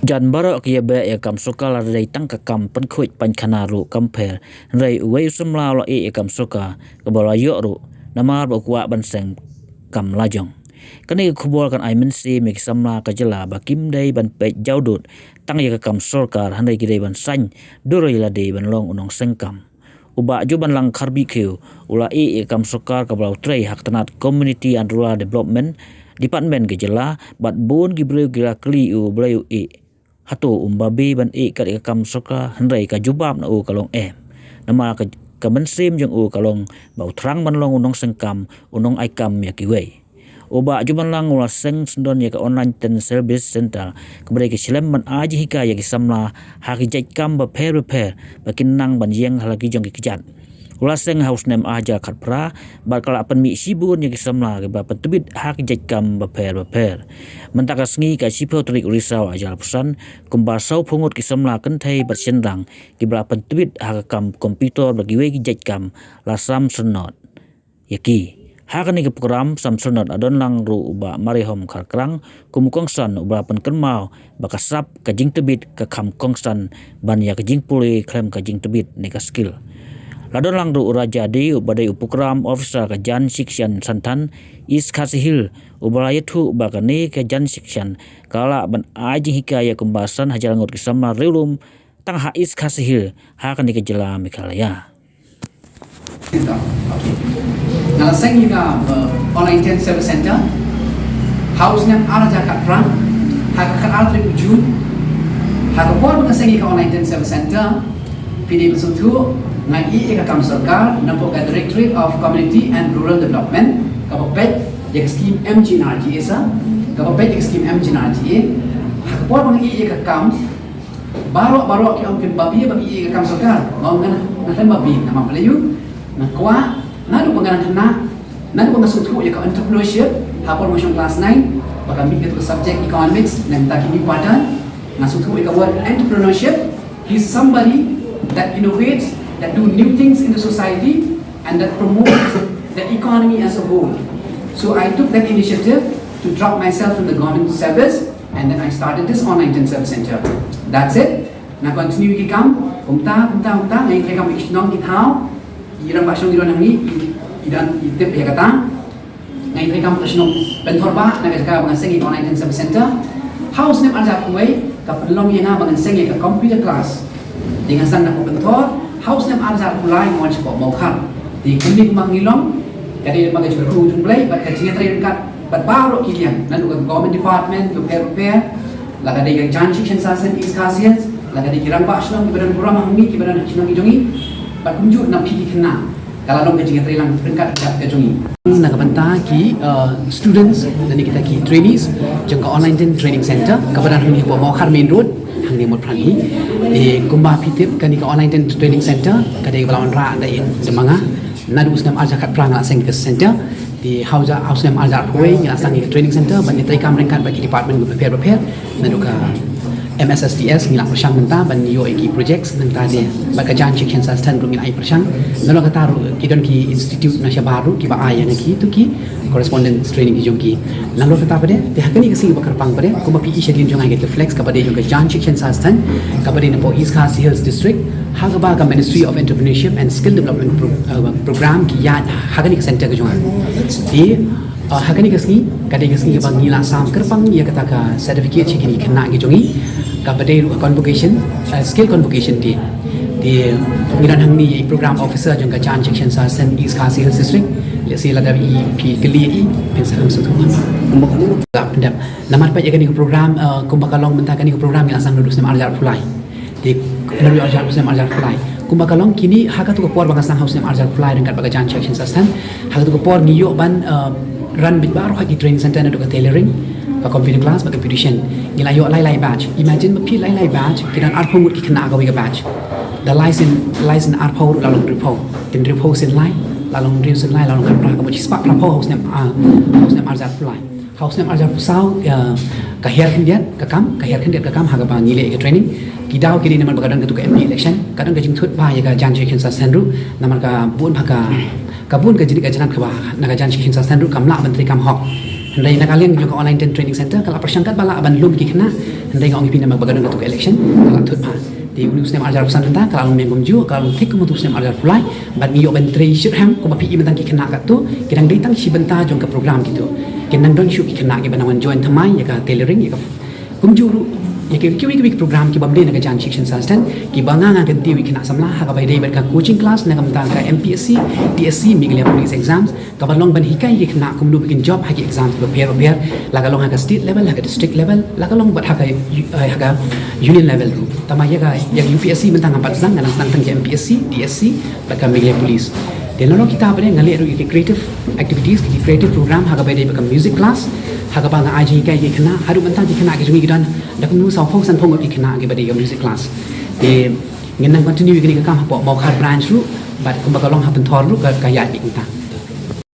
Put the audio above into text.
Jan barak ya ba ya kam Sorkar rai tang ka kam pen khoi pan khana ru compare rai uwei Samla la ya kam Sorkar ka bala yo ru namar ba kwa ban seng kam Lajong kani khubol kan ai men si mek Samla ka jela ba kim dei ban pe jaudut tang ya kam Sorkar han rai ki dei ban san doroi la dei ban long unong seng kam uba Jubanlang kharbi kheu ula ya kam Sorkar ka bala Trei hak tanat community and rural development department ke jela bat bon gibreu gila Kylli u breu hato babi ban kat kam Sorkar handai ka jubab na kalong nama ka mensim jong kalong bau terang ban long unong sengkam unong ai kam ya kiwei oba Jubanlang ula seng sendon ya ka online ten service center kebre ke silem ban aji hika ya ki Samla haki jai kam ba pher ba kinang ban yeng halagi jong ki kijat ula seng house name aja khat pra ba kala pen mi sibun ya ki Samla ke ba pentubit haki jai kam ba pher mentaka sngi ka sipo trik risau ajar pesan kumba sau pungut ki Samla kan thai bat sendang ki bra pentubit haka kam komputer bagi we ki jai kam la sam senot yaki hakani ke program sam senot adon lang ru ba mari hom kharkrang kumukong san ubra pen kenmau bakasap ka jing tebit ka kham kongsan ban ya ka jing puli klem ka jing tebit ne ka skill ladon lang ru raja di ubadai upukram officer ka jan section santan is khasihil ubalaya thu bakane ka jan section kala ban aji hikaya kumbasan hajar ngot ki Samla relum tang ha is khasihil hakani ka jela mikalaya Now, saying online ten service center, house name Araja Katran, Hakakat Altri Ujun, Hakapor saying online ten service center, PD Besutu, Nagi Ekam Sorkar, Napoka Directorate of Community and Rural Development, Kapapet, Yak Scheme MGNRG Esa, Kapapet Yak Scheme MGNRG, Hakapor Ekam, Barok Kiom Babi, Ekam Sorkar, Ngan Babi, Nama Melayu, Nakwa. Nadu pengarang kena, nadu pengasut tu ya entrepreneurship, hapor motion class 9, bakal mikir tu subject economics, dan tak kini padan, ngasut tu ya word entrepreneurship. He's somebody that innovates, that do new things in the society, and that promotes the economy as a whole. So I took that initiative to drop myself in the government service, and then I started this online service center. That's it. Now continue to come, umta, ngayon kaya kami isnong kitao. Irang pasong iron hangi idan itip ya kata ngai rekam pasong bentor ba na ka bangan sengi online service center house name aja kuwei ka pelong yang bangan sengi ka computer class dengan sang na bentor house name aja kulai mo chpo mo khar di kundi kumang nilong kadi maga juga ru jumlai bat ka jinga train kat bat baro kilian nandu ka government department to prepare laga de jan section sasen is khasiat laga de kirang pasong kibaran kurang hangi kibaran chinong ijongi bat kunjuk na piki kena kalau dong kejingan terhilang peringkat ke jongi nak banta ki students dan kita ki trainees jangka online dan training center kepada hang ni mau khar main road hang ni mot prani di kumba pitip kan ki online dan training center kadai balawan ra da in demanga nadu usnam arjakat prang la seng ke center di hauja usnam arjak hoi ngila sang ki training center ban trai kam rengkat bagi department prepare nadu ka MSSDS ngila persang menta ban yo eki projects nenta de bakajan chicken sustain rumi ai persang nalo kata ru kidon ki institute nasya baru ki ba aya neki tu ki correspondent training ki jongki nalo kata pade te hakani kasi bakar pang pade ko ba PE schedule jonga get flex ka pade jonga jan chicken sustain ka pade napo East Khasi Hills district hagaba ka Ministry of Entrepreneurship and Skill Development program ki ya hakani center ka jonga di hakani kasi kadai kasi ki bang ngila sam kerpang ya kata ka certificate chicken ki kena ki jongi kapade convocation skill convocation di ngiran hang ni program officer jong ka chan section sa sen East Khasi Hills district le se la da Kylli pensam sutu pendap namar pa ya kan program kumbakalong mentakan ni program yang asang duduk sem arjar fulai di nabi arjar sem arjar fulai kumbakalong kini hakatu ko por bakasang house sem arjar fulai dengan baga chan section sa sen hakatu ko por niyo ban run bit baru hagi training center na do ka tailoring ka computer class bagi beautician ngila yo lai batch imagine mapi lai batch kidan arpo mut ki kena gawi ka batch the license arpo lalong repo tin repo sin lai lalong rin sin lai lalong kan pra ka mo spak repo house name arjat fly house name arjat pusau ka her khendian ka kam ha ga ba ngile ka training kidaw kini naman bagadan ka MP election kadang ka jing thut ba ya ka jan chicken sa senru naman ka bun phaka kabun ka jini ka janat ka ba na ka jan chicken sa senru kamla menteri kam hok Ndai nak kalian juga online training center kalau persangkat bala aban lum ki kena ndai ngong ipin nak bagadang katuk election kalau tut ma di ulus nem ajar pesan tentang kalau mengum ju kalau tik kumu tus nem ajar pulai bat mi yo ben Trei shoot ham ko pi mentang ki kena kat tu kidang dai tang si benta jong ke program gitu kenang don shoot ki kena ki banawan join thamai ya ka tailoring ya ka kum ju ru ya ki program ki bamde na jan शिक्षण संस्थान ki banga nga kan tiwi kena samla ha ka bai dei ber ka coaching class na kam ta ka MPSC DSC miglia police exams ka balong ban hikai ki kena kum lu bikin job ha ki exams prepare la ka long ha ka state level ha ka district level la ka long bat ha ka union level tu tama ya ka ya UPSC mentang empat zang na tang tang MPSC DSC ba ka miglia police dan lalu kita apa ngali ru ki creative activities ki creative program ha ka bai dei ber ka music class ha ka banga aji kai ki kena haru mentang ki kena ki jungi dan dak nu sau phong san phong ki kena ki bai dei music class de ngin nang continue ki ka kam po mau khar branch lu bat ko ba ka long ha pen thor lu ka ya ki ta